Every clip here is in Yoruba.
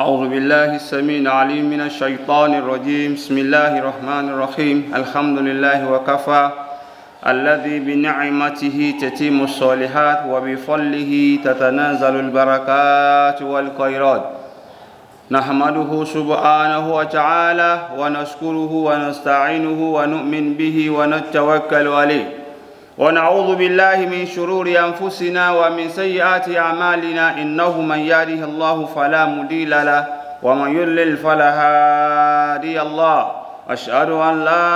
أعوذ بالله السميع العليم من الشيطان الرجيم. بسم الله الرحمن الرحيم. الحمد لله وكفى الذي بنعمته تتم الصالحات وبفضله تتنازل البركات والخيرات. نحمده سبحانه وتعالى ونشكره ونستعينه ونؤمن به ونتوكل عليه ونعوذ بالله من شرور أنفسنا ومن سيئات أعمالنا إنه من يهده الله فلا مضل له ومن يضلل فلا هادي الله. أشهد أن لا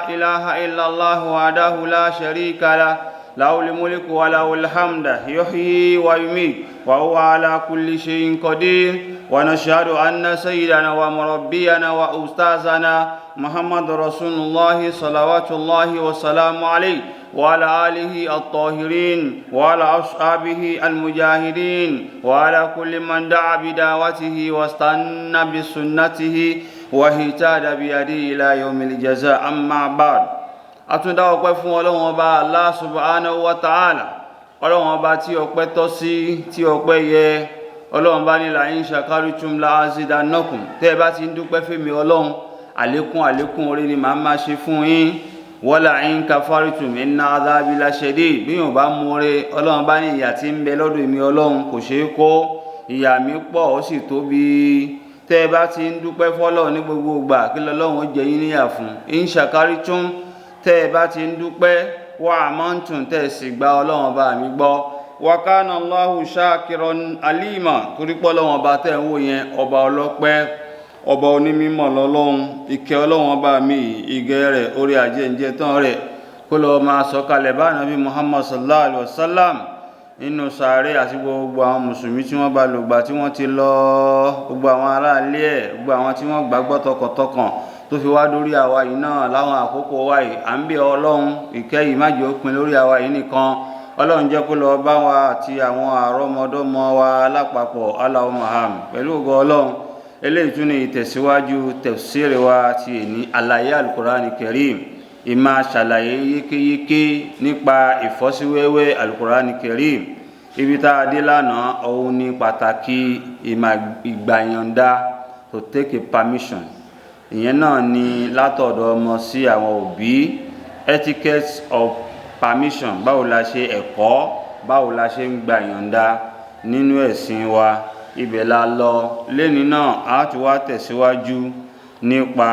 إله إلا الله وحده لا شريك له له الملك وله الحمد يحيي ويميت وهو على كل شيء قدير. ونشهد أن سيدنا ومربينا وأستاذنا محمد رسول الله صلوات الله وسلامه عليه وعلى آله الطاهرين وعلى أصحابه المجاهدين وعلى كل من دعا بدعوته واستنى بسنته واهتدى بهديه إلى يوم الجزاء. أما بعد àtúndá ọpẹ́ fún Ọlọ́run ọba Allah subhanahu wa ta'ala, Ọlọ́run ọba tí ọpẹ́ tọ́ sí, tí ọpẹ́ yẹ. Ọlọ́run bá ní la in shakartum la azidannakum. Tẹ́ bá ti ń dúpẹ́ fèmí Ọlọ́run, àlékún orí ni màá máa ṣe fún yín. Wala in kafartum inna adhabi lashadid. Bí yóò bá mú oore, Ọlọ́run bá ní ìyà tí ń bẹ lọ́dọ̀ mi Ọlọ́run kò ṣeé kó, ìyà mi pọ̀ ó sì tóbi. Tẹ́ bá ti ń dúpẹ́ fọ́lọ́run ní gbogbo ìgbà, kí l'Ọlọ́run ó jẹ yín níyà fún. In shakartum, tẹ́ bá ti ń dúpẹ́, wa amantum, tẹ́ sì gba Ọlọ́run bá mi gbọ́. Wa kana Allahu shakiran alima. Torí pé Ọlọ́run ọba tẹ́ ń wò yẹn, ọba ọlọ́pẹ́, ọba onímímọ̀ lọ́lọ́run. Ìkẹ́ Ọlọ́run ọba mi, ìgẹ́ rẹ̀, orí àjẹǹjẹ tán rẹ̀ kó lọ máa sọ̀kalẹ̀ bá Ànábì Muhammad sallallahu alaihi wasallam nínú sàárè àti gbogbo àwọn mùsùlùmí tí wọ́n bá lògbà tí wọ́n ti lọ, gbogbo àwọn aráalé ẹ̀, gbogbo àwọn tí wọ́n gbàgbọ́ tọkàntọkàn tó fi wá dórí àwa yìí náà láwọn àkókò wa yìí. À ń bẹ̀ Ọlọ́run, ìkẹ́ yìí má jẹ́ ó pin lórí àwa yìí nìkan. Ọlọ́run jẹ́ kó lọ bá wa àti àwọn àrọ́mọdọ́mọ wa lápapọ̀. Allahumma àmín. Pẹ̀lú ògo Ọlọ́run, eléyìí tún ní ìtẹ̀síwájú tafsiri wa ti ní àlàyé Al-Qur'ani Karim, ìmá ṣàlàyé yékéyéké nípa ìfọ́síwẹ́wẹ́ Al-Qur'ani Karim. Ibi tá a dé lánàá, òun ní pàtàkì ìgbàyànda, to take a permission. Ìyẹn náà ni látọ̀dọ̀ ọmọ sí àwọn òbí, etiquette of permission. Báwo la ṣe ẹ̀kọ́, báwo la ṣe ń gba ìyọ̀ǹda nínú ẹ̀sìn wa. Ibẹ̀ la lọ lẹ́ni náà. A tún wá tẹ̀síwájú nípa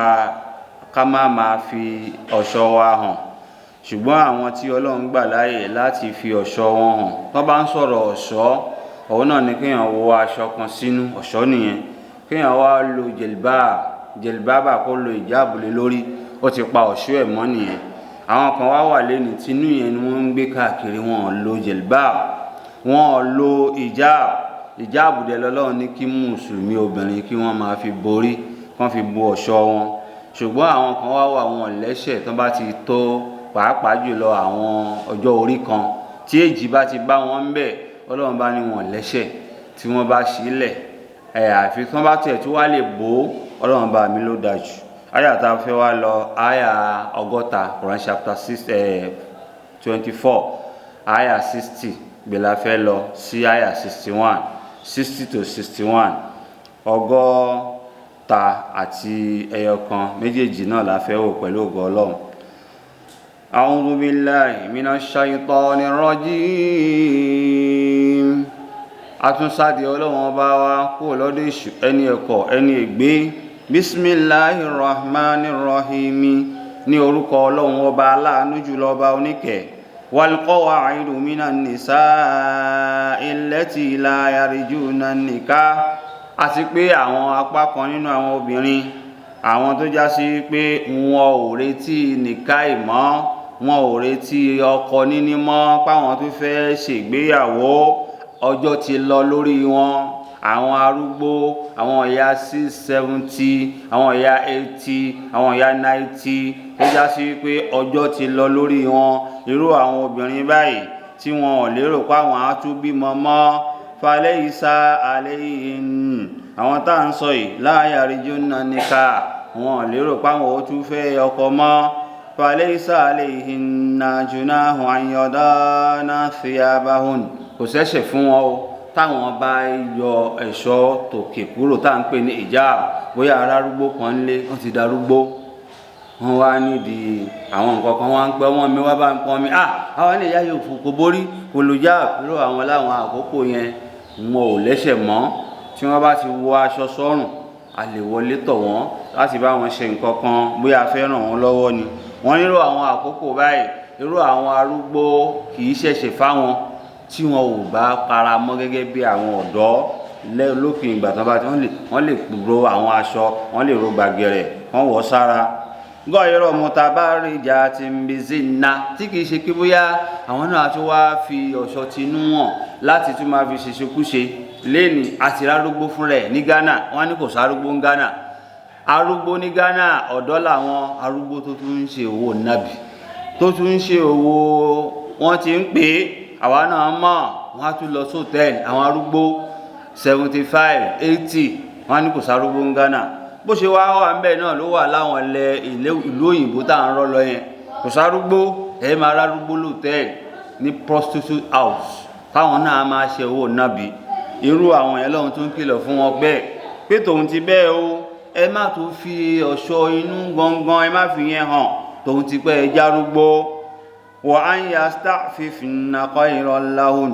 ká má máa fi ọ̀ṣọ́ wa hàn, ṣùgbọ́n àwọn tí Ọlọ́run gbà láàyè láti fi ọ̀ṣọ́ wọn hàn. Tó bá ń sọ̀rọ̀ ọ̀ṣọ́, òun náà ni kéèyàn wọ aṣọ kan sínú, ọ̀ṣọ́ nìyẹn. Kéèyàn wá lo jẹ̀lbábà kó lo ìjáàbù lé lórí, ó ti pa ọ̀ṣọ́ ẹ̀ mọ́ nìyẹn. Àwọn kan wá wà lẹ́ni tínú yẹn ni wọ́n ń gbé káàkiri, wọn ò lo jẹ̀lbábù, wọn ò lo ìjáàbù dẹ̀ lọ́lọ́run ní kí mùsùlùmí obìnrin kí wọ́n máa fi borí, kán fi bo ọ̀ṣọ́ wọn. Ṣùgbọ́n àwọn kan wá wà, wọn lẹ́ṣẹ̀ tó bá ti tó, pàápàá jùlọ àwọn ọjọ́ orí kan tí èjì bá ti bá wọn ń bẹ̀, Ọlọ́run bá ní wọn lẹ́ṣẹ̀ tí wọ́n bá sílẹ̀. Àfi tí wọ́n bá tẹ̀ tí wá lè bò, Ọlọ́run bá mi ló dájú. Àyà tá a fẹ́ wá lọ, àyà 60, Quran chapter 24, àyà 60 gbèlà fẹ́ lọ sí àyà 61, 60 to 61. Ọgọ́ta àti ẹyọkan méjèèjì náà la fẹ́ wò pẹ̀lú ògo Ọlọ́run. A'udhu billahi minash shaitanir rajim. Àtúnṣàdì Ọlọ́run ọba wa kúrò lọ́dọ̀ èṣù, ẹni ẹ̀kọ́, ẹni ègbé. Bismillahirrahmanirrahim. Ní orúkọ Ọlọ́run ọba aláàánú jùlọ, ọba oníkẹ́. Wal qawa'idu minan nisa'i allati la yarjuna nikah. Àti pé àwọn apá kan nínú àwọn obìnrin, àwọn tó já sí pé wọn ò retí nikah mọ́, wọn ò retí ọkọ níní mọ́, páwọn tó fẹ́ ṣègbéyàwó, ọjọ́ ti lọ lórí wọn. Àwọn arúgbó, àwọn ìyá 60, 70, àwọn ìyá 80, àwọn ìyá 90, tó já sí pé ọjọ́ ti lọ lórí wọn. Irú àwọn obìnrin báyìí tí wọn ò lérò pé àwọn á tún bímọ mọ́. Falaysa alayhin. Àwọn tá ń sọ yìí, la yarjuna nikah, wọn ò lérò pé àwọn ó tún fẹ́ ọkọ mọ́. Falaysa alayhinna junahun an yadana thiyabahun. Kò ṣẹ̀ṣẹ̀ fún wọn o táwọn bá yọ ẹ̀ṣọ́ tòkè kúrò tá à ń pè ní ìjáàb, bóyá arárúgbó kan lé wọ́n ti darúgbó, wọ́n wá nídìí àwọn nǹkan kan wọ́n ń pẹ́ wọ́n mi wá bá ń pọ́n mi àwọn ilé ìyá yóò fò kò borí kò lò jáàb ló àwọn láwọn àkókò yẹn wọn ò lẹ́sẹ̀ mọ́. Tí wọ́n bá ti wọ aṣọ sọ́rùn a lè wọlé tọ̀ wọ́n láti bá wọn ṣe nǹkan kan bóyá a fẹ́ ràn wọ́n lọ́wọ́ ni. Wọ́n nílò àwọn àkókò báyìí irú àwọn arúgbó kì í ṣẹ̀ṣẹ̀ fáwọn tí wọn ò bá para mọ́ gẹ́gẹ́ bí àwọn ọ̀dọ́ lópin ìgbà tán bá ti wọ́n lè ro àwọn aṣọ wọ́n lè ro gbàgẹ̀rẹ̀ wọ́n wọ̀ sára. gọ́yọ̀rọ̀ mutabarija ti ń bí zina tí kìí ṣe pé bóyá àwọn náà tó wá fi ọ̀ṣọ́ tinú wọn láti tún máa fi ṣèṣekúṣe lẹ́ni àti arúgbó fún rẹ̀ ní Ghana. wọ́n ní kò sárúgbó ní Ghana, arúgbó ní Ghana ọ̀dọ́ làwọn arúgbó tó tún ń ṣe owó nàbì tó tún ń ṣe owó wọ́n ti ń pè é àwa náà mọ̀ wọ́n á tún lọ sóòtẹ́ẹ̀lì àwọn arúgbó 75 80 wọ́n ní kò sárúgbó ní Ghana. Bó ṣe wá wà ń bẹ̀ náà ló wà láwọn ìlú òyìnbó tá à ń rọ́ lọ yẹn kò sárúgbó ẹ̀ máa rárúgbó lóòtẹ́ẹ̀lì ní prostitute house táwọn náà máa ṣe owó nàbì. Irú àwọn yẹn lọ́hun tó ń kìlọ̀ fún wọn bẹ́ẹ̀ pé tòun ti bẹ́ẹ̀ o ẹ má tó fi ọ̀ṣọ́ inú gangan ẹ má fi yẹn hàn tòun ti pẹ́ ẹ járúgbó. Wa an yasta'fifna khayran lahun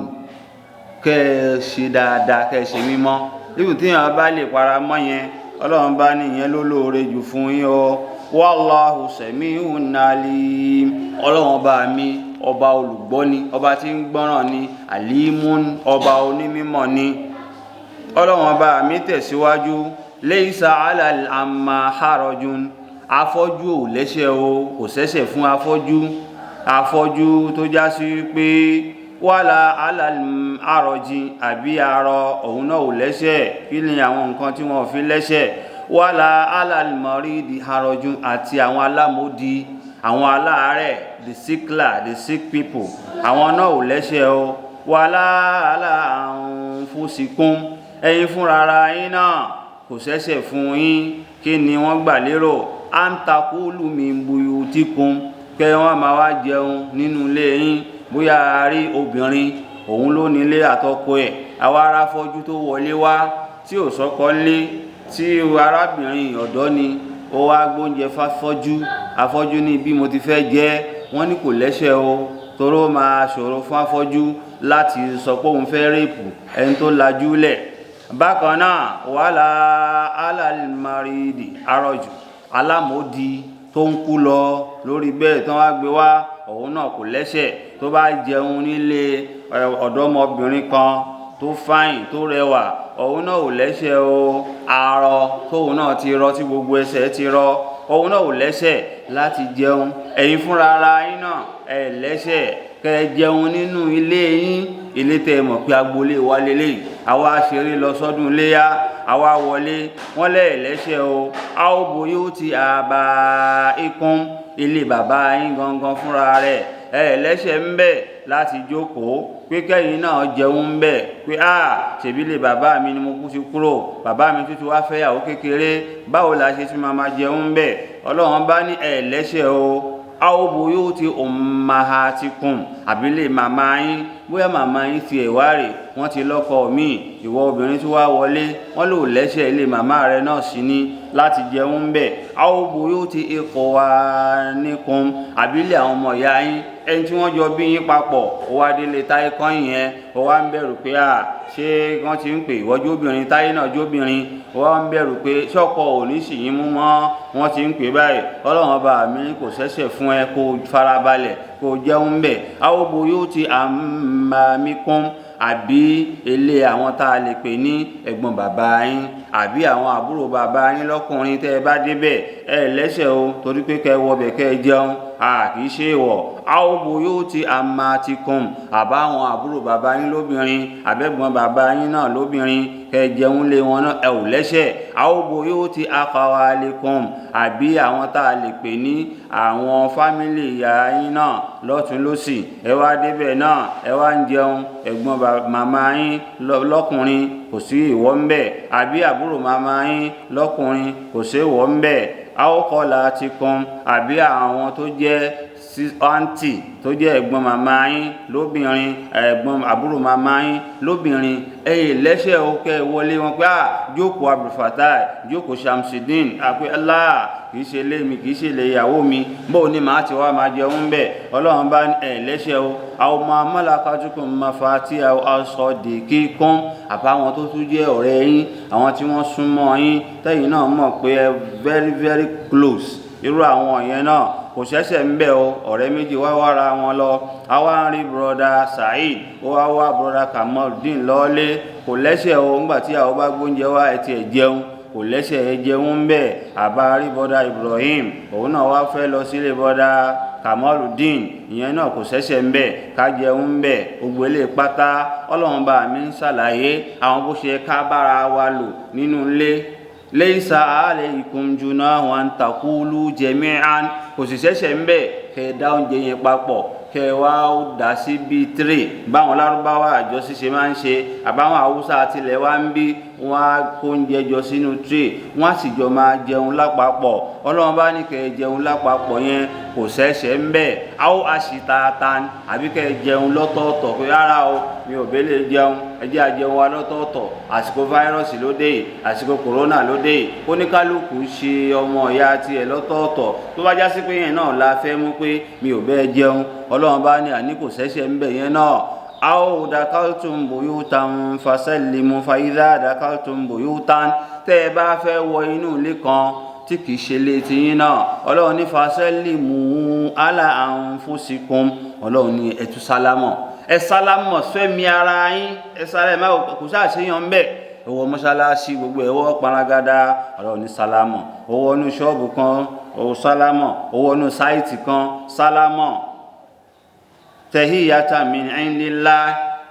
kẹ́ ẹ ṣe dáadáa kẹ́ ẹ ṣe mímọ́ níbi tí yàn bá lè para mọ́ yẹn Ọlọ́run bá ní ìyẹn ló lóore jù fún yín o. Wallahu sami'un alim. Ọlọ́run bá mi ọba olùgbọ́ ni ọba tí ń gbọ́ràn ni alimun ọba onímímọ̀ ni. Ọlọ́run bá mi tẹ̀síwájú laysa 'ala al-amma harajun afọ́jú ò lẹ́ṣẹ̀ o kò ṣẹ̀ṣẹ̀ fún afọ́jú tó já sí pé wala 'ala al-araji àbí arọ òun náà ò lẹ́ṣẹ̀ kí ni àwọn nǹkan tí wọ́n fi lẹ́ṣẹ̀ wala 'ala al-maridi harajun àti àwọn alámòdì àwọn aláàárẹ̀ the sick people àwọn náà ò lẹ́ṣẹ̀ o. wala 'ala anfusikum ẹ̀yin fúnra ara yín náà kò ṣẹ̀ṣẹ̀ fún yín kí ni wọ́n gbà lérò an taqulu min buyutikum kẹ́ wọ́n máa wá jẹun nínú ilé yín bóyá a rí obìnrin òun ló nílé àtọkọ ẹ̀ àwa ará fọ́jú tó wọlé wá tí ò sọ́kọ lé tí arábìnrin ọ̀dọ́ ni ó wá gbóúnjẹ afọ́jú ní bí mo ti fẹ́ jẹ wọ́n ní kò lẹ́ṣẹ̀ o toró máa ṣòro fún afọ́jú láti sọ pé òun fẹ́ rèpù ẹni tó lajú lẹ̀. Bákan náà wala 'ala al-maridi arọ́jù alámòdì tó ń kú lọ lórí bẹ́ẹ̀ tán wá gbé wá òun náà kò lẹ́ṣẹ̀ tó bá jẹun nílé ọ̀dọ́mọbìnrin kan tó fáìn tó rẹwà òun náà ò lẹ́ṣẹ̀ o. arọ tóun náà ti rọ tí gbogbo ẹsẹ̀ ti rọ òun náà ò lẹ́ṣẹ̀ láti jẹun. ẹ̀yin fúnra ara yín náà ẹ lẹ́ṣẹ̀ kẹ́ jẹun nínú ilé yín ilé tẹ́ mọ̀ pé agboolé wa lélẹ́yìí àwa ṣeré lọ sọ́dún léyà àwa wọlé wọ́n lẹ́ẹ̀lẹ́ṣẹ̀ o. a ó boyó ti àbá ikún ilé bàbá yín gangan fúnra rẹ̀ ẹ̀ẹ́lẹ́ṣẹ̀ ń bẹ láti jókòó pé kẹ́yìn náà jẹun ń bẹ pé ṣèbí lè bàbá mi ni mo kú sí kúrò bàbá mi tuntun wá fẹ́yàwó kékeré báwo la ṣe tún máa jẹun ń bẹ. Ọlọ́run bá ní ẹ̀ẹ́lẹ́ṣẹ̀ o. aw buyuti ummahatikum àbílẹ̀ màmá yín bóyá màmá yín ti ẹ̀wá rè wọ́n ti lọ́kọ míì ìwọ obìnrin tí wá wọlé wọ́n lò lẹ́ṣẹ̀ ilé màmá rẹ náà sí ní láti jẹun ń bẹ̀. aw buyuti ikhwanikum àbílẹ̀ àwọn ọmọ ìyá yín ẹni tí wọ́n jọ bí yín papọ̀ ó wá délé táyé kan yẹn ó wá ń bẹ̀rù pé ṣé wọ́n ti ń pè ìwọ jóbìnrin táyé náà jóbìnrin ó wá ń bẹ̀rù pé ṣọ́kọ ò ní sì yín mú mọ́ wọ́n ti ń pè báyìí. Ọlọ́run ọba mi kò ṣẹ̀ṣẹ̀ fún ẹ kó farabalẹ̀ kó jẹun bẹ̀. aw buyuti ammamikum àbí ilé àwọn tá a lè pè ní ẹ̀gbọ́n bàbá yín àbí àwọn àbúrò bàbá yín lọ́kùnrin tẹ́ ẹ bá débẹ̀ ẹ lẹ́ṣẹ̀ o torí pé kẹ́ wọbẹ̀ kẹ́ jẹun kìí ṣe ìwọ̀. aw buyuti ammatikum àbáwọn àbúrò bàbá yín lóbìnrin àbẹ́gbọ́n bàbá yín náà lóbìnrin kẹ́ jẹun lé wọn náà ẹ ò lẹ́ṣẹ̀. aw buyuti akhawalikum àbí àwọn tá a lè pè ní àwọn fámìlì ìyá yín náà lọ́tún lósì ẹ wá débẹ̀ náà ẹ wá ń jẹun ẹ̀gbọ́n màmá yín lọ́kùnrin kò sí ìwọ̀ ń bẹ̀ àbí àbúrò màmá yín lọ́kùnrin kò sí ìwọ̀ ń bẹ̀. aw khalatikum àbí àwọn tó jẹ́ àǹtì tó jẹ́ ẹ̀gbọ́n màmá yín lóbìnrin, ẹ̀gbọ́n àbúrò màmá yín lóbìnrin, ẹ̀yin lẹ́sẹ̀ ó kẹ́ wọlé wọn pé jókòó Abdulfatai, jókòó Shamsuddin, àpé kìí ṣe ilé mi, kìí ṣe ilé ìyàwó mi, bóò ni màá ti wá máa jẹun bẹ́ẹ̀. Ọlọ́run bá lẹ́sẹ̀ o. àwọn ma malakatukum mafatiha asadiqikum, àbáwọn tó tún jẹ́ ọ̀rẹ́ yín, àwọn tí wọ́n súnmọ́ yín tẹ́yìn náà mọ̀ pé ẹ very very close, irú àwọn yẹn náà kò ṣẹ̀ṣẹ̀ ń bẹ̀ o. ọ̀rẹ́ méjì wá wára wọn lọ, àwa ń rí broda Saheed, ó wá wá broda Kamaldeen lọ́lé, kò lẹ́sẹ̀ o. ńgbà tí àwọn bá gbóúnjẹ wá ẹ tiẹ̀ jẹun, kò lẹ́sẹ̀ ẹ jẹun ń bẹ̀. àbá rí broda Ibrahim, òun náà wá fẹ́ lọ sílé broda Kamaldeen, ìyẹn náà kò ṣẹ̀ṣẹ̀ ń bẹ̀, ká jẹun ń bẹ̀. gbogbo ilé pátá Ọlọ́run bá mi ń ṣàlàyé àwọn bó ṣe ká bára wa lò nínú ilé. laysa alaykum junahun an taqulu jami'an, kò sì ṣẹ̀ṣẹ̀ ń bẹ̀ kẹ́ dá oúnjẹ yẹn papọ̀, kẹ́ wá dà sí bíi tírè báwọn lárúbáwá àjọṣe ṣe máa ń ṣe, àbáwọn haúsá àtilẹ̀ wá ń bí wọ́n á kó oúnjẹ jọ sínú tírè, wọ́n á sì jọ máa jẹun lápapọ̀. Ọlọ́run bá ní kẹ́ jẹun lápapọ̀ yẹn kò ṣẹ̀ṣẹ̀ ń bẹ̀. áwọ̀ àṣìtàtàn, àbí kẹ́ jẹun lọ́tọ̀ọ̀tọ̀ pé rárá o, mi ò bẹ́lẹ̀ jẹun, ẹ jẹ́ àjẹun wa lọ́tọ̀ọ̀tọ̀. àsìkò fáírọ́ọ̀sì ló dé yìí, àsìkò kòrónà ló dé yìí, oníkálukú ṣe ọmọ ìyá tiẹ̀ lọ́tọ̀ọ̀tọ̀. tó bá já sí pé yẹn náà la fẹ́ mú pé mi ò bẹ́ẹ̀ jẹun, Ọlọ́run bá ní àní kò ṣẹ̀ṣẹ̀ ń bẹ̀ yẹn náà. aw dakaltum buyutan fasallimu fa idha dakaltum buyutan, tẹ́ ẹ bá fẹ́ wọ inú ilé kan tí kìí ṣe lé ti yín náà, Ọlọ́run ní fasallimu ala anfusikum, Ọlọ́run ní ẹ tú sálámọ̀, ẹ sálámọ̀ sẹ́mi ara yín, ẹ sálámọ̀ kò sáà ṣèyàn ń bẹ̀. owó mọ́ṣáláṣí gbogbo ẹ̀wọ́ paragada, Ọlọ́run ní sálámọ̀. owó inú ṣọ́ọ̀bù kan owó sálámọ̀, owó inú sáìtì kan sálámọ̀. tahiyatan min indillah,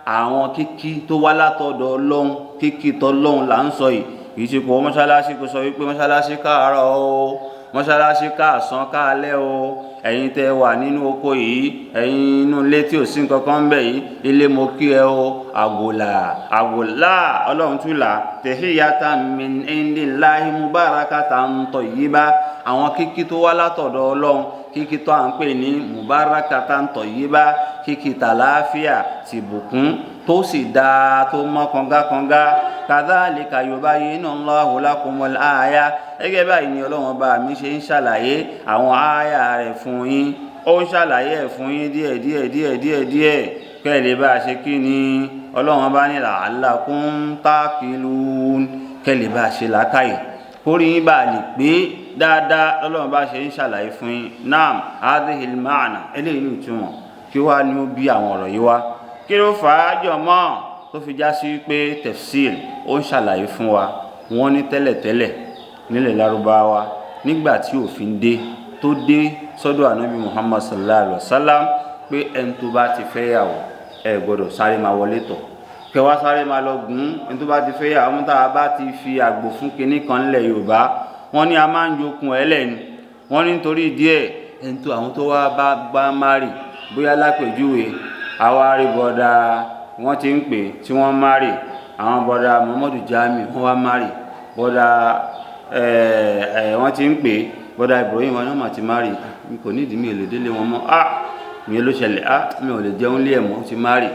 àwọn kíkí tó wá látọ̀dọ̀ Ọlọ́run, kíkí tọlọ́run là ń sọ yìí. kìí ṣe pọ̀ mọ́ṣáláṣí kò sọ wípé mọ́ṣáláṣí káàárọ̀ o, mọ́ṣáláṣí káàsán káalẹ́ o, ẹ̀yin tẹ́ wà nínú oko yìí, ẹ̀yin inú ilé tí ò sí nǹkan kan ń bẹ̀ yìí, ilé mo kí ẹ o. àgòlà Ọlọ́run tún là tahiyatan min indillahi mubarakatan tayyiba, àwọn kíkí tó wá látọ̀dọ̀ Ọlọ́run, kíkí tó à ń pè ní mubarakatan tayyiba, kíkí tàlàáfíà tìbùkún tó sì dáa tó mọ́ kangakanga. kadhalika yubayyinu Allahu lakumul aya, gẹ́gẹ́ báyìí ni Ọlọ́run bá mi ṣe ń ṣàlàyé àwọn àyà rẹ̀ fún yín. ó ń ṣàlàyé ẹ̀ fún yín díẹ̀ kẹ́ lè bá ṣe kí ni Ọlọ́run bá ní la'allakum taqilun, kẹ́ lè bá ṣe làákàyè, kórí yín bá lè pé dáadáa. Ọlọ́run bá ṣe ń ṣàlàyé fún yín. naam hadhil ma'na, eléyìí ní ìtumọ̀ kí wá ní ó bí àwọn ọ̀rọ̀ yìí wá. kí ló fà á jọ̀mọ́ tó fi já sí pé tafsir ó ń ṣàlàyé fún wa. wọ́n ní tẹ́lẹ̀tẹ́lẹ̀ nílẹ̀ Lárúbáwá, nígbà tí òfin dé tó dé sọ́dọ̀ ànábì Muhammad sallallahu alaihi wasallam pé ẹni tó bá ti fẹ́ yàwó ẹ gbọ́dọ̀ sáré máa wọlé tọ̀, kẹwàá sáré máa lọ gùn. ẹni tó bá ti fẹ́ yàwó, tá a bá ti fi àgbò fún kinní kan nílẹ̀ Yorùbá, wọ́n ní a máa ń jokun ẹlẹ́ni. wọ́n ní nítorí díẹ̀ ẹni tó àwọn tó wá bá márì, bóyá lápèjúwe àwa rí bọ́dà wọ́n ti ń pè tí wọ́n márì, àwọn bọ́dà Muhammadu Jami wọ́n wá márì, bọ́dà wọ́n ti ń pè bọ́dà Ibrahim wọn náà mà ti márì, mi kò nídìí mi ò lè délé wọn mọ́. mi ló ṣẹlẹ̀, mi ò lè jẹun lé ẹ̀ mọ́, ti márì.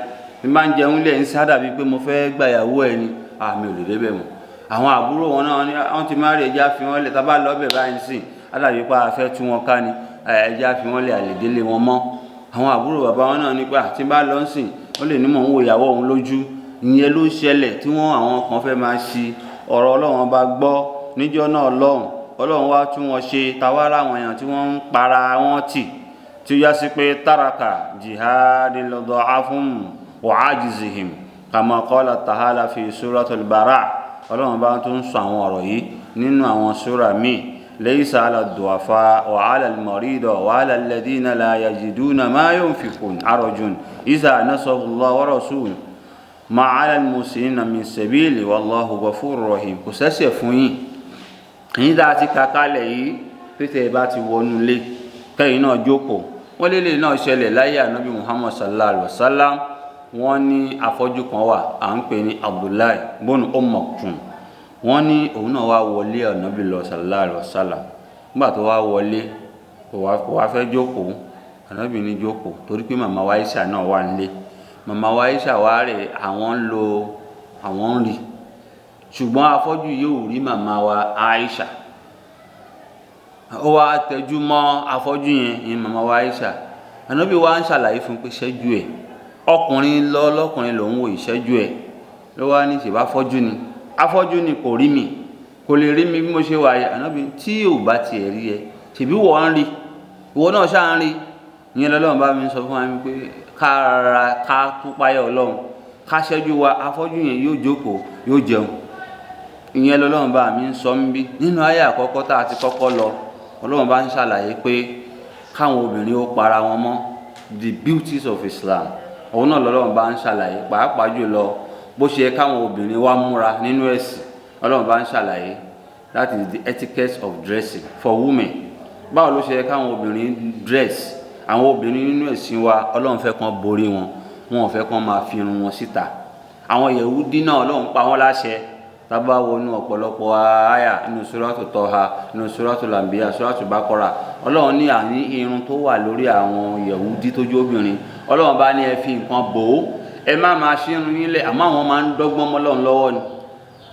mi máa ń jẹun lé ẹ̀ ń sádà bíi pé mo fẹ́ gbàyàwó ẹ̀ ni, mi ò lè débẹ̀ mọ́. àwọn àbúrò wọn náà wọ́n ti márì, ẹja fi wọ́n lẹ̀, tá a bá lọ bẹ̀ báyìí sìn alàbí pa afẹ́ tú wọn ká ni, ẹja fi wọ́n lẹ̀, àlè délé wọn mọ́. àwọn àbúrò bàbá wọn náà nípa tí bá lọ sìn ó lè ní mò ń wo ìyàwó òun lójú. ìyẹn ló ṣẹlẹ̀ tí àwọn kan fẹ́ máa ṣi ọ̀rọ̀ Ọlọ́run bá gbọ́ níjọ́ náà lọ́hùn. Ọlọ́run wá tún wọn ṣe, tawárà àwọn èèyàn tí wọ́n ń para wọn tì, tí ó yá sí pé taraka jihadil dha'afum wa ajizihim kama qala ta'ala fi suratul Bara. Ọlọ́run bá tún sọ àwọn ọ̀rọ̀ yìí nínú àwọn súra míì. laysa ala du'afa wa ala al-marida wa ala alladhina la yajiduna ma yunfiqun harajun idha nasahu Allah wa rasuluhu ma ala al-muslimina min sabili wallahu ghafurur rahim. kò sẹ́sẹ̀ fún yín èyí tá a ti kàkálẹ̀ yìí pété bá ti wọnú ilé kẹ́yìn náà jókòó. wọ́n lélẹ̀ náà ṣẹlẹ̀ láyé ànábì Muhammad sallallahu alaihi wasallam. wọ́n ní afọ́jú kan wà à ń pè ní Abdullahi bonu Maktum. wọ́n ní òun náà wá wọlé ànábì lọ sallallahu alaihi wasallam. nígbà tó wá wọlé kò wá fẹ́ jókòó, Ànábì ní jókòó torí pé màmá wa Aisha náà wà nílé. Màmá wa Aisha wá rẹ̀ àwọn ń rí, ṣùgbọ́n afọ́jú yóò rí màmá wa Aisha. Ó wá tẹjú mọ́ afọ́jú yẹn ní màmá wa Aisha. Ànábì wa ń ṣàlàyé fún pé ṣẹ́jú ẹ̀ ọkùnrin lọ́kùnrin lòun wò ìṣẹ́jú ẹ̀ ló wá ní ṣèbá afọ́jú ni kò rí mi, kò lè rí mi bí mo ṣe wà yìí. Ànábì tí ò bá tiẹ̀ rí ẹ ṣèbí wọ́n ń rí, ìwọ náà ṣáà ń rí. Ìyẹn lọ́lọ́run bá mi sọ fún wa pé ká tún páyà Ọlọ́run, ká ṣẹ́jú wa, afọ́jú yẹn yóò jókòó yóò jẹun. Ìyẹn lọ́lọ́run bá mi ń sọ ń bí nínú ayé àkọ́kọ́ tá a ti kọ́kọ́ lọ. Ọlọ́run bá ń ṣàlàyé pé káwọn obìnrin ó para wọn mọ́, the beauties of Islam. Òun náà lọ́lọ́run bá ń ṣàlàyé pàápàá jùlọ bó ṣe yẹ káwọn obìnrin wá múra nínú ẹ̀sìn. Ọlọ́run bá ń ṣàlàyé that is the etiquette of dressing for women. Báwo ló ṣe yẹ káwọn obìnrin dress? Àwọn obìnrin nínú ẹ̀sìn wa Ọlọ́run fẹ́ kàn borí wọn ò fẹ́ kàn máa fi irun wọn síta. Àwọn Yẹhudi náà Ọlọ́run pa wọ́n láṣẹ. Tábà wọnú ọ̀pọ̀lọpọ̀ àyà nínú Suratu Taha, nínú Suratul Anbiya, Suratul Baqara, Ọlọ́run ní àní irun tó wà lórí àwọn Yẹhudi tó jẹ́ obìnrin, Ọlọ́run bá ní ẹ fi nǹkan bò ó, ẹ má máa ṣe irun yín lẹ̀. Àmọ́ àwọn máa ń dọ́gbọ́n mọ́ Ọlọ́run lọ́wọ́ ni.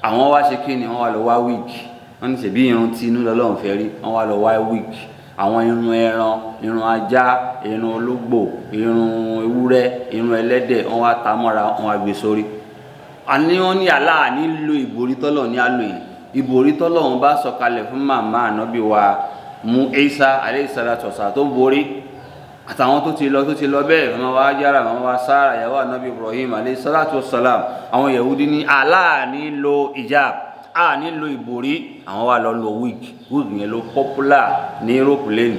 Àwọn wá ṣe kí ni? Wọ́n wá lọ wá wíìgì. Wọ́n ní ṣèbí irun tí inú lọ́lọ́run fẹ́ rí, wọ́n wá lọ wá wíìgì. Àwọn irun ẹran, irun ajá, irun ológbò, irun ewúrẹ́, irun ẹlẹ́dẹ̀, wọ́n wá ta mọ́ra, wọ́n wá gbé sórí. Àní wọ́n ní Allah nílò ìborí tọ́lọ̀ ní àlò yìí. Ìborí tọ́lọ̀ wọn bá sọ̀kalẹ̀ fún màmá Ànábì wa Isa alayhi salatu wassalam tó borí àtàwọn tó ti lọ bẹ́ẹ̀, màmá wa Hajara, màmá wa Sara, ìyàwó Ànábì Ibrahim alayhi salatu wassalam. Àwọn Yahudi ní Allah nílò hijab, nílò ìborí, àwọn wa lọ lo wig yẹn ló popular ní Europe lẹ́nu.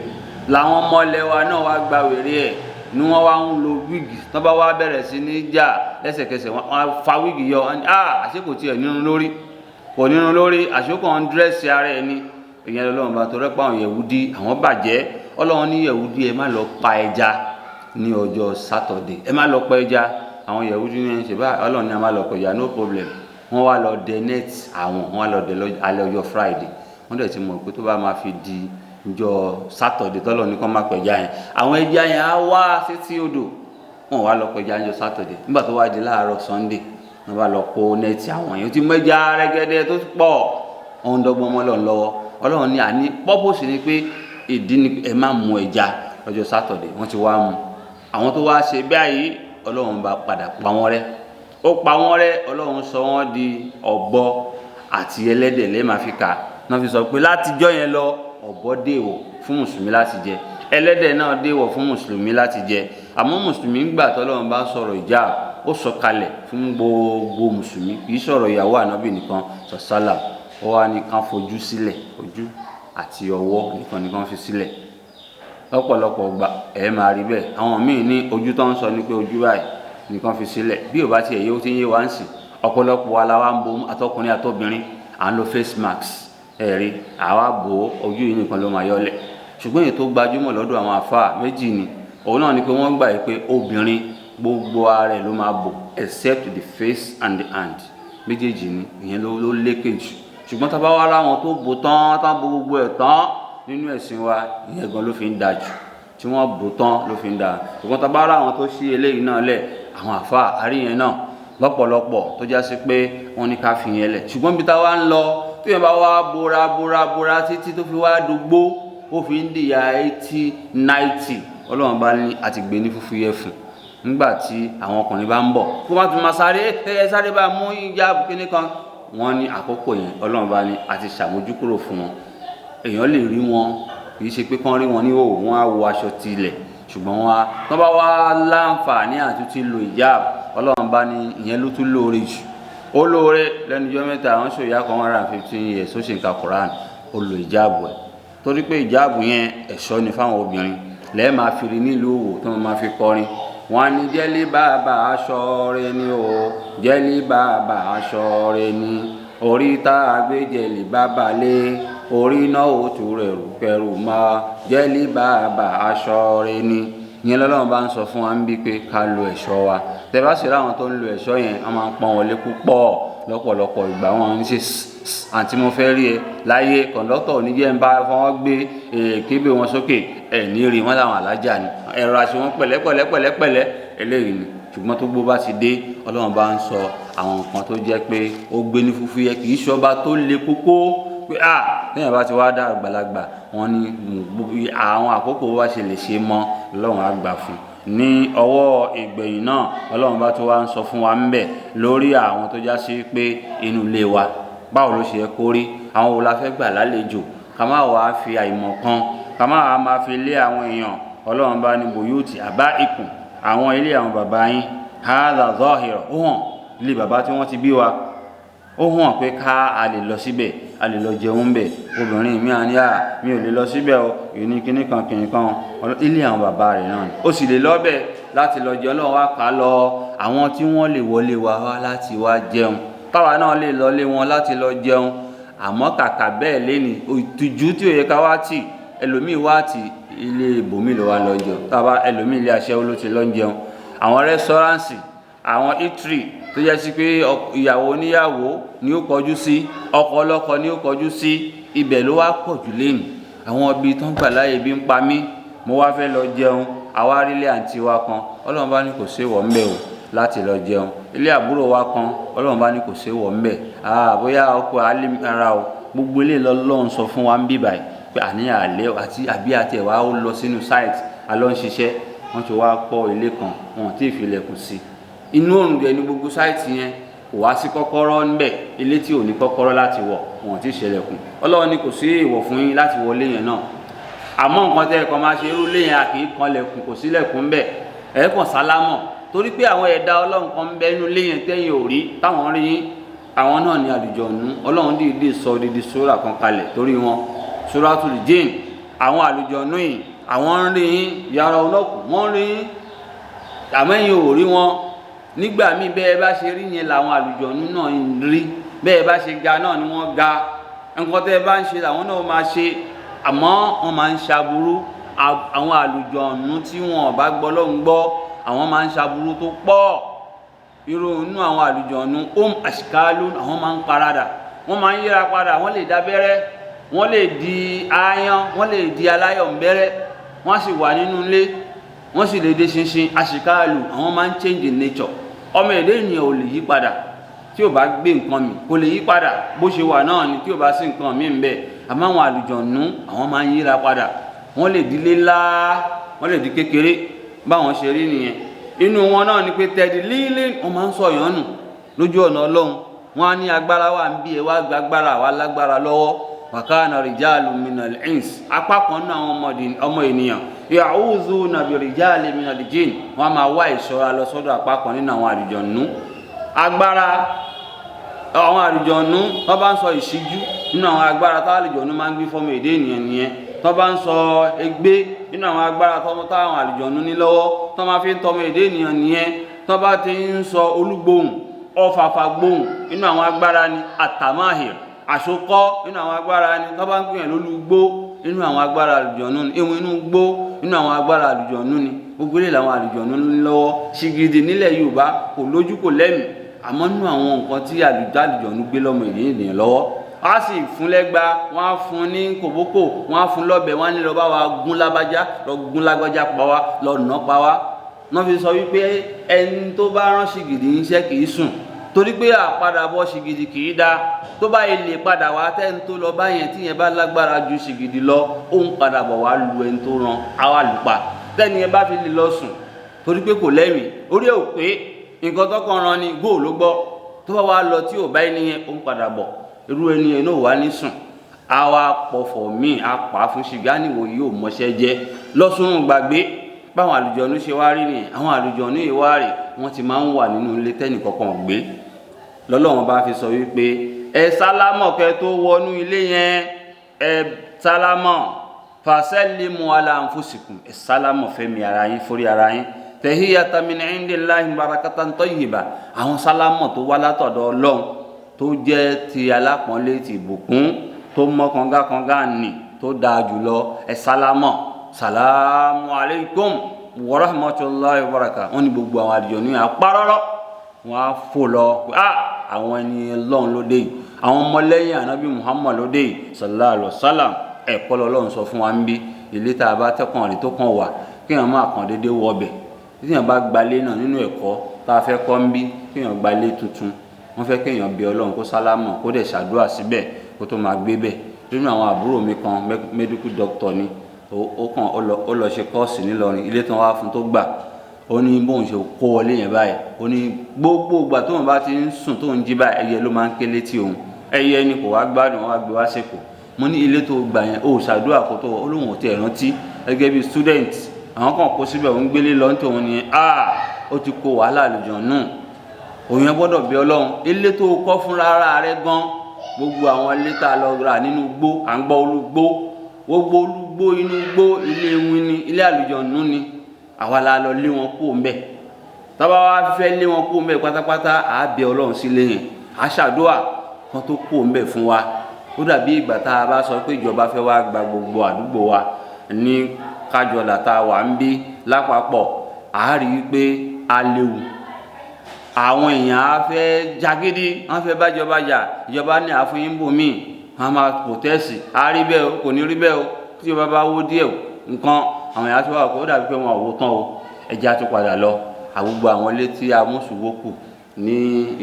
Làwọn ọmọlẹ̀ wa náà wá gba wèrè ẹ̀ ni wọ́n wá ń lo wig. Tán bá wá bẹ̀rẹ̀ sí ní jà lẹ́sẹ̀kẹsẹ̀ wọ́n fa wig yọ, àṣé kò tiẹ̀ nírun lórí, àṣé kò ń dírẹ́sì ara ẹ̀ ní. Ìyẹn lọ́lọ́run bá tó rẹ́pọ̀ àwọn Yẹhudi àwọn bàjẹ́. Ọlọ́run ní Yẹhudi ẹ má lọ pa ẹja ní ọjọ́ Saturday, ẹ má lọ pa ẹja. Àwọn Yẹhudi ní ṣe bá Ọlọ́run ní a má lọ pa ẹja, no problem. Wọ́n wá lọ dẹ net wọ́n wá lọ dẹ alẹ́ ọjọ́ Friday. Wọ́n dẹ̀ ti mọ̀ pé tó bá máa fi di ọjọ́ Saturday tọ́lọ̀ ní kán má pẹja yẹn, àwọn ẹja yẹn á wá sétí odò. Wọ́n wá lọ pẹja ọjọ́ Saturday. Nígbà tó wá di láàárọ̀ Sunday wọ́n bá lọ kó nẹ́ẹ̀tì àwọn yẹn, ó ti mẹ́ja rẹ́gẹ́dẹ́ tó pọ̀, wọ́n ń dọ́gbọ́n mọ́ Ọlọ́run lọ́wọ́. Ọlọ́run ní àní purpose ni pé ìdí ni ẹ má mú ẹja lọ́jọ́ Saturday. Wọ́n ti wá mú àwọn tó wá ṣe báyìí, Ọlọ́run bá padà pa wọ́n rẹ́. Ó pa wọ́n rẹ́, Ọlọ́run sọ wọ́n di ọ̀bọ àti ẹlẹ́dẹ̀ lẹ́ẹ̀ma fi kà. Wọ́n fi sọ pé látijọ́ yẹn lọ ọ̀bọ déèwọ̀ fún mùsùlùmí láti jẹ, ẹlẹ́dẹ̀ náà déèwọ̀ fún mùsùlùmí láti jẹ. Àmọ́ mùsùlùmí gbà tọ́lọ́run bá sọ̀rọ̀ ìjà ó sọ kalẹ̀ fún gbogbo mùsùlùmí, kì í sọ̀rọ̀ ìyàwó Ànábì nìkan sọ̀sálà. Ó wá ní kán fojú sílẹ̀, ojú àti ọwọ́ nìkan fi sílẹ̀. Lọ́pọ̀lọpọ̀ gbà ẹ máa rí bẹ́ẹ̀. Àwọn míì ní ojú tó ń sọ ní pé ojú báyìí nìkan fi sílẹ̀. Bí ò bá tiẹ̀ yé ó ti ń yé wá ń sìn. Ọ̀pọ̀lọpọ̀ wa la wá ń bo àtọkùnrin àtobìnrin à ń lo face mask, ẹ̀rí àwa bò ojú yìí nìkan ló máa yọlẹ̀. Ṣùgbọ́n èyí tó gbajúmọ̀ lọ́dọ̀ àwọn àfáà méjì ni. Òun náà ni pé wọ́n gbà pé obìnrin gbogbo ara ẹ̀ ló máa bò except the face and the hand. Méjèèjì ni ìyẹn ló lékejì. Ṣùgbọ́n tá bá wá láwọn tó bò tán bò gbogbo ẹ̀ tán nínú ẹ̀sìn wa, ìyẹn gan ló fi ń da jù. Tí wọ́n bò tán ló fi ń da. Ṣùgbọ́n tá bá láwọn tó ṣí eléyìí náà lẹ̀, àwọn àfáà àríyẹn náà lọ́pọ̀lọpọ̀ tó já sí pé wọ́n ní ká fi yẹn lẹ̀. Ṣùgbọ́n bí tá wá ń lọ tí yẹn bá wá bora títí tó fi wá dógbó, ó fi ń dìyà 80, 90. Ọlọ́run bá ní àti gbé ní fúfúyẹ́ fún. Nígbà tí àwọn ọkùnrin bá ń bọ̀ kó má tún máa sáré bá mú ìjáàbù kíní kan, wọ́n ní àkókò yẹn Ọlọ́run bá ní àti ṣàmójúkúrò fún wọn. Èèyàn lè rí wọn, kì í ṣe pé kán rí wọn ní òwò, wọ́n á wọ aṣọ tilẹ̀. Ṣùgbọ́n wọ́n bá wá láǹfààní àti ti lo ìjáàbù, Ọlọ́run bá ní ìyẹn ló tún lóore jù. Ó lóore lẹ́nu ọjọ́ mẹ́ta àwọn ṣòyà kan 115 years ó ṣe ń ka Quran, ó lo ìjáàbù ẹ̀. Torí pé ìjáàbù yẹn ẹ̀ṣọ́ ni fáwọn obìnrin. Lẹ́ẹ̀ máa fi rí nílùú Òwò tó máa fi kọrin. Wọ́n á ní jẹ́lí bàbá aṣọ rẹ ni o, jẹ́lí bàbá aṣọ rẹ ni. Orí tá a gbé jẹ́lí bàbá lé, orí náà ó tù rẹ̀rù kẹrù mọ́, jẹ́lí bàbá aṣọ rẹ ni. Ìyẹn lọ́lọ́run bá ń sọ fún wa ń bí pé ká lo ẹ̀ṣọ́ wa. Tẹ́ bá sì ráwọn tó ń lo ẹ̀ṣọ́ yẹn, wọ́n máa ń pọ́n wọlé púpọ̀. lọ́pọ̀lọpọ̀ ìgbà wọn ń ṣe àǹtí mo fẹ́ rí ẹ láyé kọ̀ǹdọ́tọ̀ oníjẹ́ ń bá fọwọ́ gbé kébé wọn sókè ẹ̀ ní rí wọn láwọn alájà ni ẹ̀rọ àṣẹ wọn pẹ̀lẹ́pẹ̀lẹ́pẹ̀lẹ́ eléyìí ni ṣùgbọ́n tó gbó bá ti dé ọlọ́run bá ń sọ àwọn nǹkan tó jẹ́ pé ó gbé ní fúfúyẹ́ kì í ṣọba tó le kókó pé lẹ́yìn bá ti wá dá àgbàlagbà wọn ni àwọn àkókò wa ṣe lè ṣe mọ́ ọlọ́run á gbà fún ní ọwọ́ ìgbẹ̀yìn náà ọlọ́run bá tó wá ń sọ fún wa ń bẹ̀ lórí àwọn tó já sí pé inú ilé wa báwo ló ṣe yẹ kó rí àwọn wo la fẹ́ gbà lálejò ká má wàá fi àìmọ̀ kan ká má wàá máa fi lé àwọn èèyàn ọlọ́run bá ní bòyúùtì àbá ikùn àwọn ilé àwọn bàbá yín hadha zahira ó hàn ilé bàbá tí wọ́n ti bí wa ó hàn pé ká a lè lọ síbẹ̀ a lè lọ jẹun bẹ̀ obìnrin mi à ní mi ò lè lọ síbẹ̀ o ìní kíní kan ilé àwọn bàbá rẹ̀ náà ni ó sì lè lọ bẹ̀ láti lọ jẹun lọ́wọ́ wá ká lọ àwọn tí wọ́n lè wọlé wa wá láti wá jẹun káwa náà lè lọ lé wọn láti lọ jẹun àmọ́ kàkà bẹ́ẹ̀ lẹ́ni ìtújú tí ò yẹ ká wá tì ẹlòmíì wá tì ilé ibòmí ló wá lọ jẹun tábà ẹlòmíì ilé aṣẹ́wó ló ti lọ jẹun àwọn rẹ́sọ́ránsì àwọn eatery tó yẹ sí pé ìyàwó oníyàwó ni ó kọjú sí ọkọ ọlọ́kọ ni ó kọjú sí ibẹ̀ ló wá pọ̀ jù lẹ́nu àwọn ibi tó ń gbà láyé bí ń pa mí mo wá fẹ́ lọ jẹun àwa rí ilé àǹtí wa kan ọlọ́run bá ní kò sí wọ̀ ń bẹ̀ o láti lọ jẹun ilé àbúrò wa kan ọlọ́run bá ní kò sí wọ̀ ń bẹ̀ bóyá ọkọ̀ alẹ́ ara o gbogbo ilé lọ́lọ́run sọ fún wa ń bí báyìí pé àníyàn àlẹ́ àti àbí àti ẹ̀wà ó lọ sínú site alọ́ ń ṣiṣẹ́ wọ́n ti wá kọ́ ilé kan wọn tí ì fi ilẹ̀kùn sí inú òrùn rẹ̀ ní gbogbo site yẹn kò wá sí kọ́kọ́rọ́ ńbẹ̀ ilé tí ò ní kọ́kọ́rọ́ láti wọ̀ wọn tí ì ṣẹlẹ̀kùn ọlọ́run ní kò sí ìwọ̀ fún yín láti wọlé yẹn náà àmọ́ nǹkan tẹ́ ẹ̀kọ́ máa ṣe irú lé yẹn àkì í kan lẹ̀kùn kò sílẹ̀kùn ńbẹ̀ ẹ̀ẹ́kàn sálámọ̀ torí pé àwọn ẹ̀dá ọlọ́run kan ń bẹ inú lé yẹn tẹ́yìn ò rí táwọn rí yín àwọn náà ní àlùjọ̀nú ọlọ́run dìídì sọ odidi sóra kan kalẹ̀ torí wọn Suratul Jinn àwọn àlùjọ̀nú yìí àwọn ń rí yín yàrá ọlọ́kùn wọ́n rí yín àmẹ́yìn ò rí wọn nígbà míì bẹ́ẹ̀ bá ṣe rí yẹn làwọn àlùjọ̀nú náà ń rí bẹ́ẹ̀ bá ṣe ga náà ni wọ́n ga nǹkan tẹ́ bá ń ṣe làwọn náà máa ṣe àmọ́ wọ́n máa ń ṣaburú àwọn àlùjọ̀nú tí wọn bá gbọ́ lọ́hùn gbọ́ àwọn máa ń ṣaburú tó pọ̀ irú inú àwọn àlùjọ̀nú àṣìkálù àwọn máa ń paradà wọ́n máa ń yíra padà wọ́n lè dábẹ́rẹ́ wọ́n lè di aáyán wọ́n lè di aláyọ̀nbẹ́rẹ́ wọ́n sì wà nínú ilé wọ́n sì lè dé ṣinṣin àṣìkálù àwọn máa ń change in nature ọmọ èdè ènìyàn ò lè yí padà tí ò bá gbé nǹkan mi kò lè yí padà bó ṣe wà náà ni tí ò bá sí nǹkan mi ń bẹ àmọ́ àwọn àlùjọ̀nú àwọn máa ń yíra padà wọ́n lè di lílá wọ́n lè di kékeré báwọn ṣe rí nìyẹn inú wọn náà ni pé tẹ̀dí líle wọ́n máa ń sọ yàn nù lójú ọ̀nà ọlọ́run wọ́n á ní agbára wà ń bí ẹ wá gba agbára wa lágbára lọ́wọ́ wàkánà rìjáàlù minal ins apá kan náà àwọn ọmọ ènìyàn ya'udhuna bi rìjáàlì minal jinn wọ́n máa wá ìṣọ́ra lọ sọ́dọ̀ apá kan nínú àwọn àlùjọ̀nú agbára àwọn àlùjọ̀nú wọ́n bá ń sọ ìṣíjú nínú àwọn agbára táwọn àlùjọ̀nú máa ń gbé fọ́mọ èdè ènìyàn nìyẹn tó bá ń sọ ègbé nínú àwọn agbára táwọn àlùjọ̀nú ní lọ́wọ́ tó máa fi ń tọmọ èdè ènìyàn nìyẹn tó bá ti ń sọ olúgbòhùn ọfàfà gbòhùn nínú àwọn agbára ní àtàmáhìr àṣokọ́ nínú àwọn agbára ní tó bá ń gbìyànjú lólúgbó nínú àwọn agbára àlùjọ̀nú ní ewu inú gbó nínú àwọn agbára àlùjọ̀nú ní gbogbo ilé làwọn àlùjọ̀nú ní lọ́wọ́ ṣìgìdì nílẹ̀ Yorùbá kò lójú kò lẹ́mìí àmọ́ nínú àwọn nǹkan tí àlùjọ̀nú gbé lọ́mọ ènìyàn lọ́wọ́ a sì fún lẹ́gba wọ́n á fún ní kòbókò wọ́n á fún lọ́bẹ̀ wọ́n á ní lọ bá wa gún lágbájá pa wá lọ nà pa wá wọ́n fi sọ wípé ẹni tó bá rán ṣìgìdì iṣẹ́ kì í sùn torí pé àpadàbọ̀ ṣìgìdì kì í da tó bá ilé padà wá tẹ́ni tó lọ bá yẹn tí yẹn bá lágbára ju ṣìgìdì lọ ó ń padà bọ̀ wá lu ẹni tó rán àwa lù pa tẹ́ni yẹn bá fi lè lọ sùn torí pé kò lẹ́mìí orí ẹ̀ ò pé nǹkan tó kàn rán ni góò ló gbọ́ tó bá wá lọ tí ò bá ẹni yẹn ó ń padà bọ̀ irú ẹni yẹn náà wà ní sùn àwa pọ̀fọ̀ míì apá fún ṣìgá níwò yóò mọṣẹ́ jẹ́ lọ́sùnrùn gbàgbé báwọn àlùjọ̀nú ṣe wá rí nìyẹn àwọn àlùjọ̀nú ìwárì wọ́n ti máa ń wà nínú ilé tẹ́nì kankan gbé lọ́lọ́run bá fi sọ wípé ẹ sálámọ̀ kẹ́ tó wọnú ilé yẹn ẹ sálámọ̀ fasallimu ala anfusikum ẹ sálámọ̀ fẹ́mi ara yín forí ara yín tahiyatan min indillahi barakatan tayyiba àwọn sálámọ̀ tó wá látọ̀dọ̀ Ọlọ́run tó jẹ́ ti alápọ̀nlé ti ìbùkún tó mọ́ kangakanga nì tó dáa jùlọ ẹ sálámọ̀ salamu alaykum wa rahmatullahi wa barakatuh wọ́n ní gbogbo àwọn àlùjọ̀nú yẹn apárọ́rọ́ wọ́n á fò lọ àwọn ẹni Ọlọ́run lóde yìí, àwọn ọmọlẹ́yìn ànábì Muhammad lóde yìí sallallahu alaihi wasallam. Ẹ̀kọ́ lọ́lọ́run sọ fún wa ń bí ilé tá a bá tẹ́kàn rí tó kàn wà kí èèyàn máa kàn déédéé wọ ọbẹ̀. Tí èèyàn bá gbalé náà nínú ẹ̀kọ́ tá a fẹ́ kọ́ ń bí kí èèyàn gbalé tuntun, wọ́n fẹ́ kí èèyàn bí Ọlọ́run kó sálámọ̀ kó dẹ̀ ṣàdúrà síbẹ̀ kó tó máa gbé bẹ̀. Nínú àwọn àbúrò mi kan medical doctor ni ó lọ ṣe kọ́ọ̀sì nílọrin, ilé tán wá fún tó gbà, ó ní bóun ṣe kó wọlé yẹn báyìí, ó ní gbogbo ìgbà tóun bá ti ń sùn tóun jí báyìí ẹyẹ ló máa ń ké létí òun. Ẹyẹ ni kò wá gbádùn, wá gbé wá sẹ́kọ̀ọ́. Mo ní ilé tó gbà yẹn ó ṣàdúrà kó tó olóhùn ò tiẹ̀ rántí gẹ́gẹ́ bí student àwọn kan kó síbẹ̀ òun gbélé lọ nítorí òun ni ó ti kó wàhálà àlùjànnú. Òun yẹn gbọ́dọ̀ bí Ọlọ́run. Ilé tó kọ́ fúnra ara rẹ̀ gan, gbogbo àwọn ilé tá a lọ rà nínú igbó, à ń gbọ́ olúgbó, gbogbo olúgbó inú igbó, ilé ewin ni, ilé àlùjànnú ni, àwa la lọ lé wọn kó ńbẹ̀. Tábà wá fẹ́ lé wọn kó ńbẹ̀ pátápátá, à bẹ Ọlọ́run sílé yẹn, à ṣàdúà kan tó kó ńbẹ̀ fún wa. Ó dàbí ìgbà tá a bá sọ pé ìjọba fẹ́ wá gba gbogbo àdúgbò wa ní Kájọlà tá a wà ń bí lápapọ̀, à rí i pé a léwu. Àwọn èèyàn á fẹ́ jagídí, wọ́n fẹ́ bá ìjọba jà, ìjọba ní àfúnyín bòmíì, wọ́n máa pòtẹ́sì, á rí bẹ́ẹ̀ o, kò ní rí bẹ́ẹ̀ o, tí ìjọba bá wó díẹ̀ nǹkan, àwọn èèyàn á tó wà kó dàbí pé wọn ò wó tán o, ẹja tó padà lọ. Àgbogbo àwọn ilé tí a mú ṣùgbọ́kù ní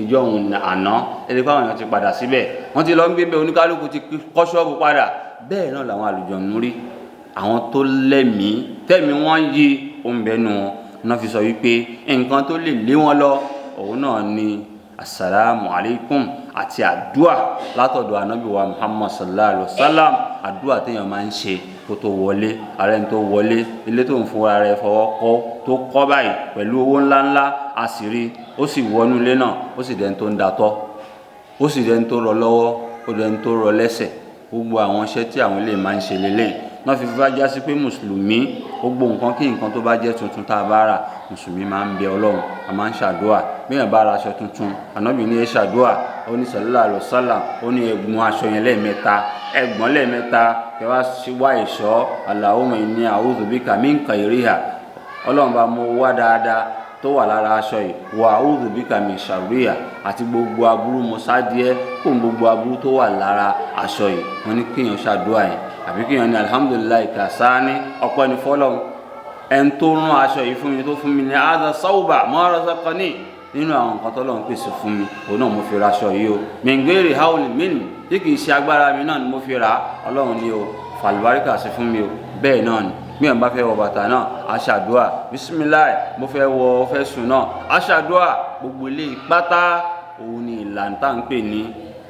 ìjọ òun àná, ẹni fáwọn èèyàn ti padà síbẹ̀, wọ́n ti lọ ń gbé bẹ́ẹ̀, oníkálukú ti kọ́ ṣọ́ọ̀bù padà. Bẹ́ẹ̀ náà làwọn àlùjànnú rí, àwọn tó lẹ́mìí tẹ́mi wọ́n yí oúnbẹ́nu wọn náà fi sọ wípé nǹkan tó lè lé wọn lọ òun náà ni assalamu alaikum àti àdúà látọ̀dọ̀ ànábì wa Muhammad sallallahu alaihi wasallam. Àdúà téèyàn máa ń ṣe kó tó wọlé, ààrẹ tó wọlé, ilé tó ń fún ara rẹ̀ fọwọ́ kọ́ tó kọ́ báyìí pẹ̀lú owó ńláńlá, a sì rí, ó sì wọnú ilé náà, ó sì dẹni tó ń datọ́, ó sì dẹni tó rọ lọ́wọ́, ó dẹni tó rọ lẹ́sẹ̀. Gbogbo àwọn iṣẹ́ tí àwọn ilé máa ń ṣe lélẹ̀ náà fi bá já sí pé mùsùlùmí gbogbo nǹkan kí nǹkan tó bá jẹ́ tuntun tá a bá rà, mùsùlùmí máa ń bẹ Ọlọ́run, a máa ń ṣàdúà. bí èèyàn bá ra aṣọ tuntun, ànábì ní ẹ ṣàdúà, ó ní sallallahu alaihi wasallam, ó ní ẹgbùn aṣọ yẹn lẹ́ẹ̀mẹ́ta, ẹgbọ́n lẹ́ẹ̀mẹ́ta, kẹ wá ìṣọ́ Allahumma inni a'udhu bika min khairiha, Ọlọ́run bá mú wá dáadáa tó wà lára aṣọ yìí, wa a'udhu bika min sharriha, àti gbogbo aburú mọ́sádìẹ́ kó gbogbo aburú tó wà lára aṣọ yìí. wọ́n ní kéèyàn ṣàdúà yẹn, àbí kéèyàn ní alhamdulillahi kasani, ọpẹ́ ní fọ́lọ́run ẹn tó rán aṣọ yìí fún mi, tó fún mi ní hadha sawba ma razaqani, nínú àwọn nǹkan tọ́lọ́run pèsè fún mi, òun náà mo fi ra aṣọ yìí o, min ghairi hawlin minni, tí kìí ṣe agbára mi náà ni mo fi rà á, Ọlọ́run ni o, fàlùbáríkà sí fún mi o. Bẹ́ẹ̀ náà ni bí ẹ̀ bá fẹ́ wọ bàtà náà, aṣàdúà, bisimilayi, mo fẹ́ wọ fẹ́ sùn náà, aṣàdúà. Gbogbo ilé pátá òun ni ìlànà tá à ń pè ní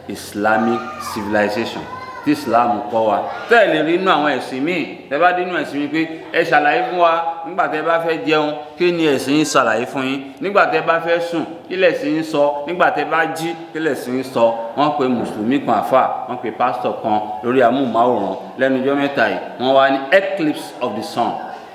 Islamic civilization tí Islam kọ́ wa. Tẹ́lẹ̀ rí inú àwọn ẹ̀sìn míì, tẹ́ bá dé inú ẹ̀sìn mi pé ẹ ṣàlàyé fún wa nígbà tẹ́ bá fẹ́ jẹun, kí ni ẹ̀sìn yín ṣàlàyé fún yín, nígbà tẹ́ bá fẹ́ sùn kí lẹ̀sìn yín sọ, nígbà tẹ́ bá jí kí lẹ̀sìn yín sọ. Wọ́n pe mùsùlùmí kan àfà, wọ́n pe pásítọ̀ kan lórí amóhùnmáwòrán lẹ́nu ọjọ́ mẹ́ta yìí, wọ́n wá ní eclipse of the sun.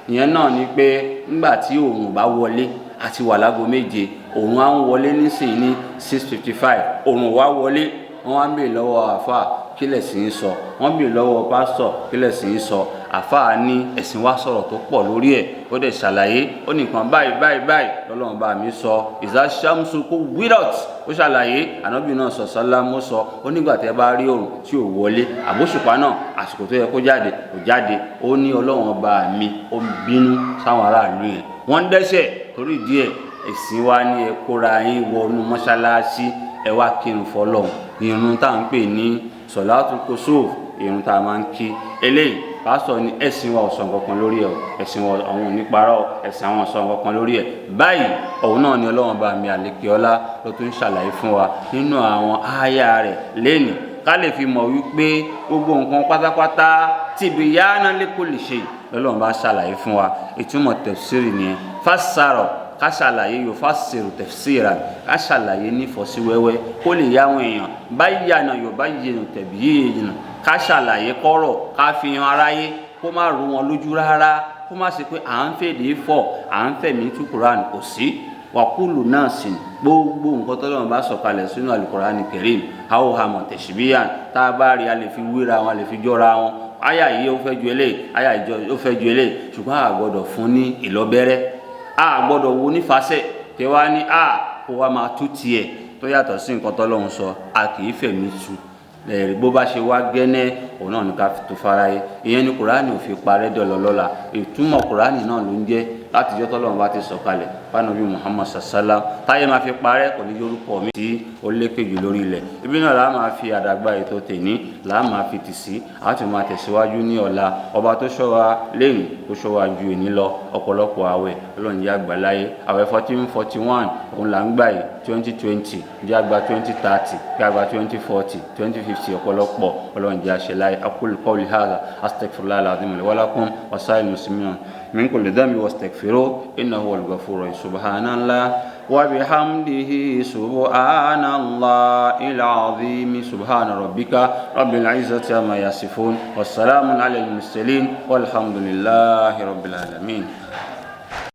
Ìyẹn náà ni pé nígbà tí oòrùn bá wọlé, àti wà lágo 7, oòrùn á ń wọlé nísìnyí ní 6:55, oòrùn wá wọlé, wọ́n wá ń bèèrè lọ́wọ́ àfà kí lẹ̀sìn yín sọ, wọ́n bèèrè lọ́wọ́ pásítọ̀ kí lẹ̀sìn yín sọ. Àfáà ní ẹ̀sìn wa sọ̀rọ̀ tó pọ̀ lórí ẹ̀, ó dẹ̀ ṣàlàyé, ó ní nǹkan báyìí báyìí báyìí lọ́lọ́run bá mi sọ, ìzá ṣàmùsùn kó wíwọ́t, ó ṣàlàyé, ànábì náà sọ sálámù sọ, ó nígbà tẹ́ bá rí òrùn tí ò wọlé, àbóṣùpá náà àsìkò tó yẹ kó jáde kò jáde, ó ní Ọlọ́run bá mi ó bínú sáwọn aráàlú yẹn, wọ́n ń dẹ́ṣẹ̀ torí díẹ̀. Ẹ̀sìn wa ní ẹ kóra yín wọnú mọ́ṣáláṣí, ẹ wá kírun fọ́lọ́run, ìrun tá à ń pè ní sọ̀látùl kusuf, ìrun tá a máa ń kí. Eléyìí pásítọ̀ ní ẹ̀sìn wa ò sọ nǹkan lórí ẹ̀, ẹ̀sìn wa àwọn oníparọ́, ẹ̀sìn àwọn sọ nǹkan lórí ẹ̀. Báyìí òun náà ni Ọlọ́run bá mi àlékè ọlá ló tún ṣàlàyé fún wa nínú àwọn ááyà rẹ̀ lẹ́nìí, ká lè fi mọ̀ wípé gbogbo nǹkan pátápátá tibyana likulli shay lọ́lọ́run bá ṣàlàyé fún wa. Ìtumọ̀ tafsiri nìyẹn, fassara, ká ṣàlàyé yóò fásirù tafsira, ká ṣàlàyé nífọ̀sí wẹ́wẹ́ kó lè yá àwọn èèyàn. bayyana yubayyinu tabyina, ká ṣàlàyé kọ́rọ̀, ká fi hàn aráyé, kó má rú wọn lójú rárá, kó má ṣe pé à ń fèdè fọ̀, à ń fẹ̀mí tú Quran, kò sí. wàkúlù náà sì gbogbo nǹkan tọ́lọ́run bá sọ̀kalẹ̀ sínú Al-Qur'ani Karim, awhama tashbihan, tá a bá rí a lè fi wéra wọn, a lè fi jọra wọn. Àyà yìí ó fẹ́ ju eléyìí, àyà ìjọ ó fẹ́ ju eléyìí, ṣùgbọ́n a gbọ́dọ̀ fún ní ìlọ́bẹ̀rẹ̀, a gbọ́dọ̀ wo nífàsẹ̀ tẹ wá ní kó wá máa tú tiẹ̀ tó yàtọ̀ sí nǹkan t'Ọlọ́run sọ a kì í fẹ̀mí tu bó bá ṣe wá gẹ́nẹ́ òun náà ní ká fi tó fáráyé. ìyẹn ni kùránì ò fi parẹ́ dọ̀lọ́lọ́la. ìtumọ̀ kùránì náà ló ń jẹ́ láti jọ́ t'Ọlọ́run bá ti sọ̀kalẹ̀ fánàbí Muhammad sallam táyé máa fi parẹ́ kò ní yorùkọ mi tí ó lékè jù lórí ilẹ̀. ibi náà làá máa fi àdàgbà ètò tèní làá máa fi tì sí àti máa tẹ̀síwájú ní ọ̀la. ọba tó ṣọ́ wa lẹ́yìn tó ṣọ́ wa ju èní lọ ọ̀pọ̀lọpọ̀ àwẹ̀ Ọlọ́run jẹ́ àgbà láyé. àwẹ̀ 1441 òun là ń gbà yìí 2020 jẹ́ àgbà 2030 jẹ́ àgbà 2040 2050 ọ̀pọ̀lọpọ̀ Ọlọ́run jẹ́ àṣẹ láyé. aqulu qawli hadha astaghfirullaha al-azim li wa lakum wa sa'iril muslimin min kulli dhanbin wastaghfiruhu innahu huwal ghafurur rahim. subhanallah wa bihamdihi subhanallahil azim. subhana rabbika rabbil izzati amma yasifun wassalamun alal mursalin walhamdulillahi rabbil alamin.